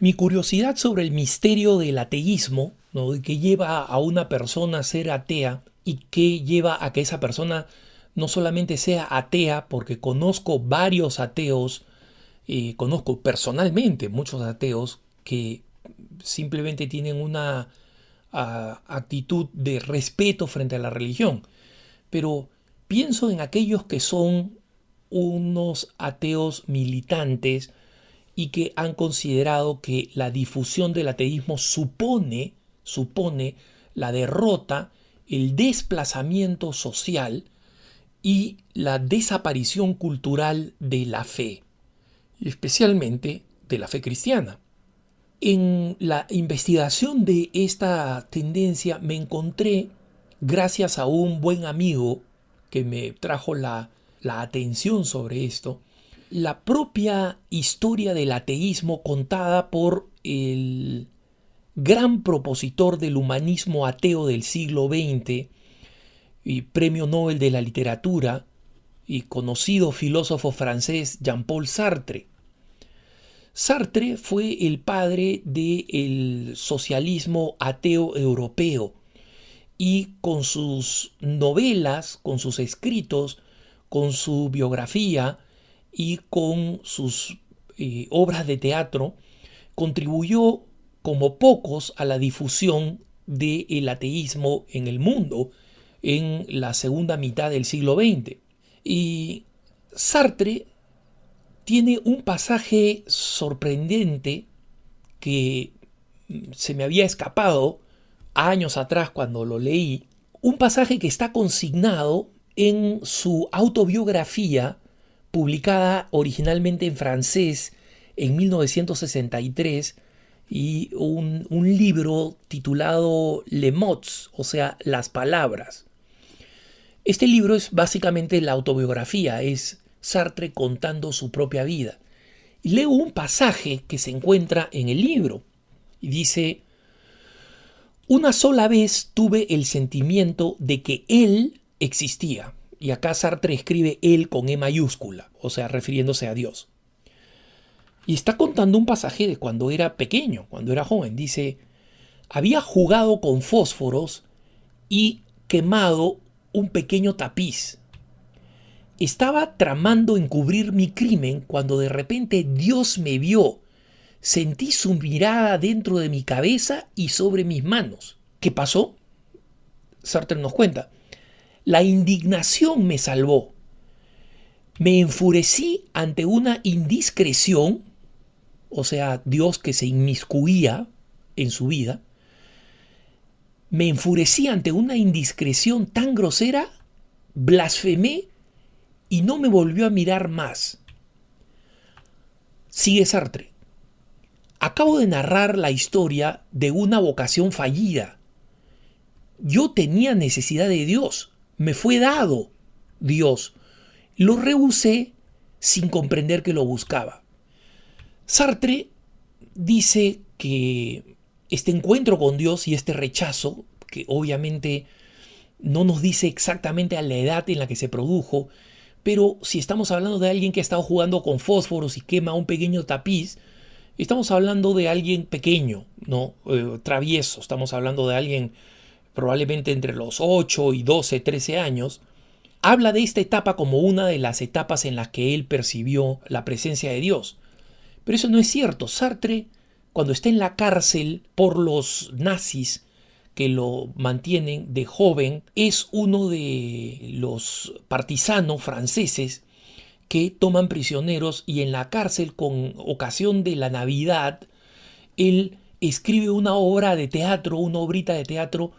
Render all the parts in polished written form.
Mi curiosidad sobre el misterio del ateísmo, ¿no? Que lleva a una persona a ser atea y que lleva a que esa persona no solamente sea atea, porque conozco varios ateos, conozco personalmente muchos ateos que simplemente tienen una actitud de respeto frente a la religión, pero pienso en aquellos que son unos ateos militantes y que han considerado que la difusión del ateísmo supone la derrota, el desplazamiento social y la desaparición cultural de la fe, especialmente de la fe cristiana. En la investigación de esta tendencia me encontré, gracias a un buen amigo que me trajo la atención sobre esto, la propia historia del ateísmo contada por el gran propositor del humanismo ateo del siglo XX y premio Nobel de la literatura y conocido filósofo francés Jean-Paul Sartre. Sartre fue el padre del socialismo ateo europeo y con sus novelas, con sus escritos, con su biografía y con sus obras de teatro, contribuyó como pocos a la difusión del ateísmo en el mundo en la segunda mitad del siglo XX. Y Sartre tiene un pasaje sorprendente que se me había escapado años atrás cuando lo leí, un pasaje que está consignado en su autobiografía publicada originalmente en francés en 1963 y un libro titulado Les mots, o sea, las palabras. Este libro es básicamente la autobiografía, es Sartre contando su propia vida. Y leo un pasaje que se encuentra en el libro y dice: una sola vez tuve el sentimiento de que él existía. Y acá Sartre escribe él con E mayúscula, o sea, refiriéndose a Dios. Y está contando un pasaje de cuando era pequeño, cuando era joven. Dice: había jugado con fósforos y quemado un pequeño tapiz. Estaba tramando encubrir mi crimen cuando de repente Dios me vio. Sentí su mirada dentro de mi cabeza y sobre mis manos. ¿Qué pasó? Sartre nos cuenta: la indignación me salvó. Me enfurecí ante una indiscreción, o sea, Dios que se inmiscuía en su vida. Me enfurecí ante una indiscreción tan grosera, blasfemé y no me volvió a mirar más. Sigue Sartre: acabo de narrar la historia de una vocación fallida. Yo tenía necesidad de Dios, me fue dado Dios. Lo rehusé sin comprender que lo buscaba. Sartre dice que este encuentro con Dios y este rechazo, que obviamente no nos dice exactamente a la edad en la que se produjo, pero si estamos hablando de alguien que ha estado jugando con fósforos y quema un pequeño tapiz, estamos hablando de alguien pequeño, ¿no? Travieso. Estamos hablando de alguien probablemente entre los 8 y 12, 13 años. Habla de esta etapa como una de las etapas en las que él percibió la presencia de Dios. Pero eso no es cierto. Sartre, cuando está en la cárcel por los nazis que lo mantienen de joven, es uno de los partisanos franceses que toman prisioneros, y en la cárcel, con ocasión de la Navidad, él escribe una obra de teatro, una obrita de teatro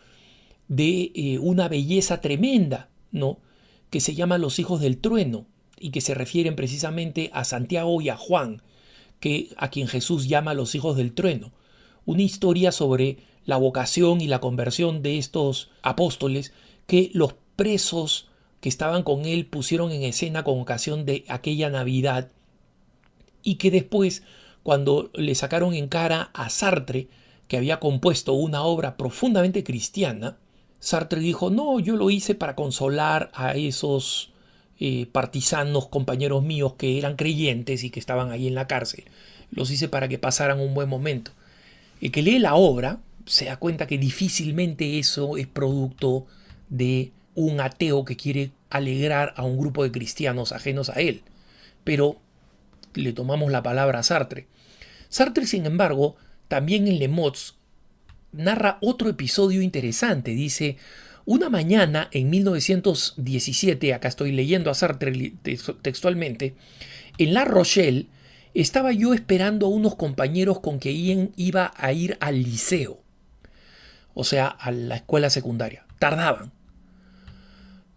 de una belleza tremenda, ¿no? Que se llama Los hijos del trueno y que se refieren precisamente a Santiago y a Juan, a quien Jesús llama los hijos del trueno. Una historia sobre la vocación y la conversión de estos apóstoles que los presos que estaban con él pusieron en escena con ocasión de aquella Navidad, y que después, cuando le sacaron en cara a Sartre, que había compuesto una obra profundamente cristiana, Sartre dijo: no, yo lo hice para consolar a esos partisanos compañeros míos que eran creyentes y que estaban ahí en la cárcel. los hice para que pasaran un buen momento. El que lee la obra se da cuenta que difícilmente eso es producto de un ateo que quiere alegrar a un grupo de cristianos ajenos a él. Pero le tomamos la palabra a Sartre. Sartre, sin embargo, también en Le Mots narra otro episodio interesante. Dice: una mañana en 1917, acá estoy leyendo a Sartre textualmente, en La Rochelle estaba yo esperando a unos compañeros con quien iba a ir al liceo, o sea, a la escuela secundaria. Tardaban.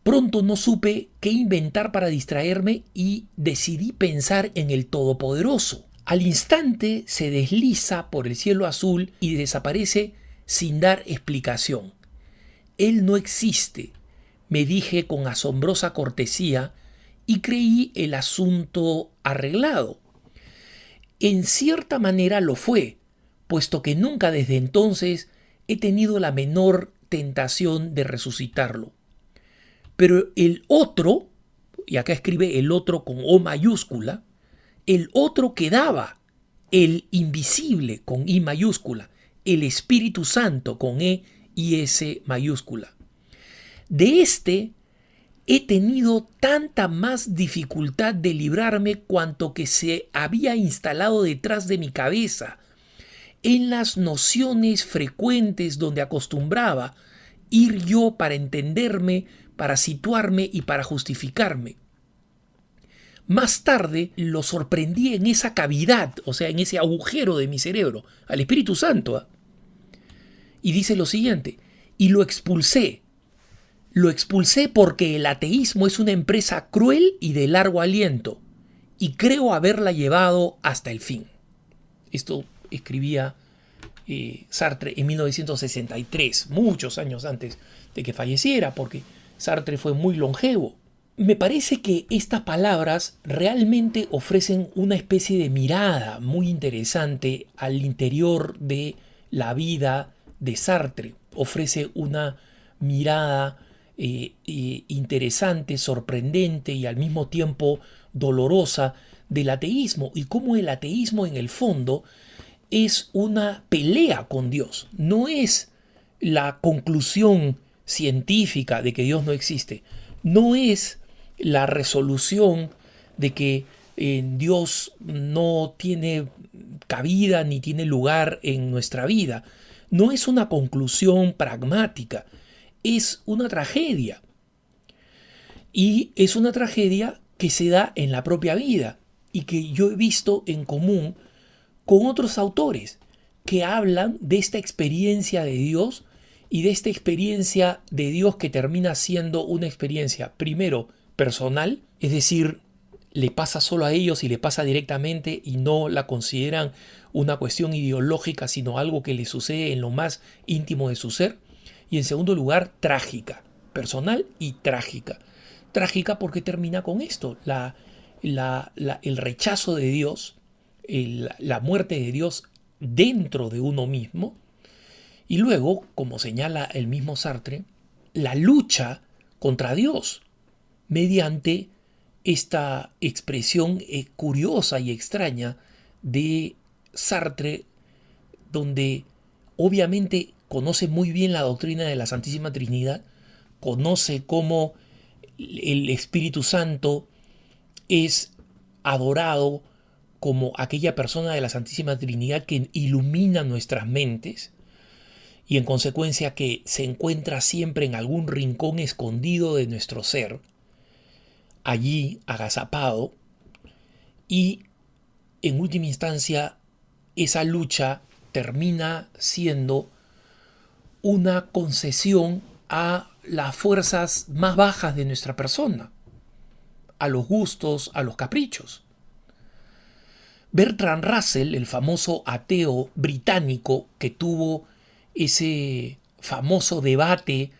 Pronto no supe qué inventar para distraerme y decidí pensar en el Todopoderoso. Al instante se desliza por el cielo azul y desaparece sin dar explicación. Él no existe, me dije con asombrosa cortesía y creí el asunto arreglado. En cierta manera lo fue, puesto que nunca desde entonces he tenido la menor tentación de resucitarlo. Pero el otro, y acá escribe el otro con O mayúscula, el otro quedaba, el invisible con I mayúscula, el Espíritu Santo con E y S mayúscula. De este he tenido tanta más dificultad de librarme cuanto que se había instalado detrás de mi cabeza, en las nociones frecuentes donde acostumbraba ir yo para entenderme, para situarme y para justificarme. Más tarde lo sorprendí en esa cavidad, o sea, en ese agujero de mi cerebro, al Espíritu Santo. ¿Eh? Y dice lo siguiente: y lo expulsé. Lo expulsé porque el ateísmo es una empresa cruel y de largo aliento, y creo haberla llevado hasta el fin. Esto escribía Sartre en 1963, muchos años antes de que falleciera, porque Sartre fue muy longevo. Me parece que estas palabras realmente ofrecen una especie de mirada muy interesante al interior de la vida de Sartre. Ofrece una mirada interesante, sorprendente y al mismo tiempo dolorosa del ateísmo, y cómo el ateísmo en el fondo es una pelea con Dios. No es la conclusión científica de que Dios no existe. No es la resolución de que Dios no tiene cabida ni tiene lugar en nuestra vida. No es una conclusión pragmática. Es una tragedia. Y es una tragedia que se da en la propia vida y que yo he visto en común con otros autores que hablan de esta experiencia de Dios y de esta experiencia de Dios que termina siendo una experiencia, primero, personal, es decir, le pasa solo a ellos y le pasa directamente y no la consideran una cuestión ideológica, sino algo que les sucede en lo más íntimo de su ser. Y en segundo lugar, trágica, personal y trágica. Trágica porque termina con esto, el rechazo de Dios, la muerte de Dios dentro de uno mismo, y luego, como señala el mismo Sartre, la lucha contra Dios mediante esta expresión curiosa y extraña de Sartre, donde obviamente conoce muy bien la doctrina de la Santísima Trinidad, conoce cómo el Espíritu Santo es adorado como aquella persona de la Santísima Trinidad que ilumina nuestras mentes y en consecuencia que se encuentra siempre en algún rincón escondido de nuestro ser, allí agazapado, y en última instancia esa lucha termina siendo una concesión a las fuerzas más bajas de nuestra persona, a los gustos, a los caprichos. Bertrand Russell, el famoso ateo británico que tuvo ese famoso debate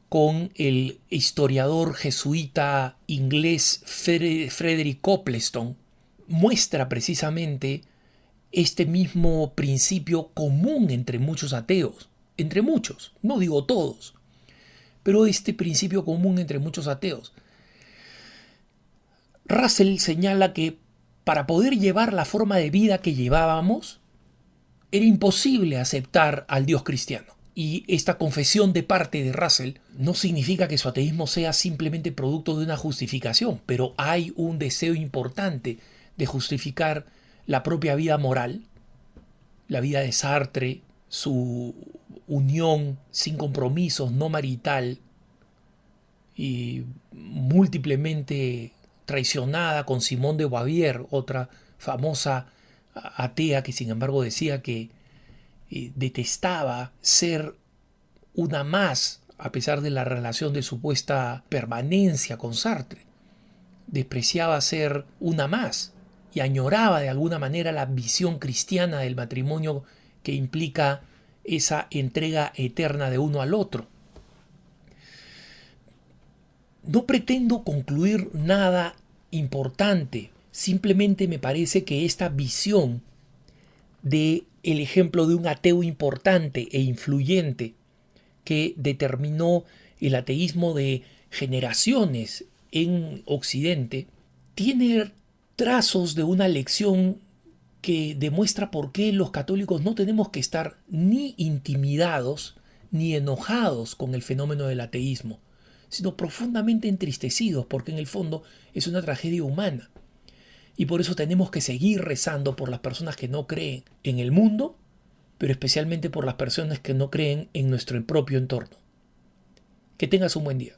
con el historiador jesuita inglés Frederick Copleston, muestra precisamente este mismo principio común entre muchos ateos, entre muchos, no digo todos, pero este principio común entre muchos ateos. Russell señala que para poder llevar la forma de vida que llevábamos, era imposible aceptar al Dios cristiano. Y esta confesión de parte de Russell no significa que su ateísmo sea simplemente producto de una justificación, pero hay un deseo importante de justificar la propia vida moral, la vida de Sartre, su unión sin compromisos, no marital y múltiplemente traicionada con Simone de Beauvoir, otra famosa atea que sin embargo decía que detestaba ser una más a pesar de la relación de supuesta permanencia con Sartre. Despreciaba ser una más y añoraba de alguna manera la visión cristiana del matrimonio que implica esa entrega eterna de uno al otro. No pretendo concluir nada importante, simplemente me parece que esta visión de el ejemplo de un ateo importante e influyente que determinó el ateísmo de generaciones en Occidente, tiene trazos de una lección que demuestra por qué los católicos no tenemos que estar ni intimidados ni enojados con el fenómeno del ateísmo, sino profundamente entristecidos, porque en el fondo es una tragedia humana. Y por eso tenemos que seguir rezando por las personas que no creen en el mundo, pero especialmente por las personas que no creen en nuestro propio entorno. Que tengas un buen día.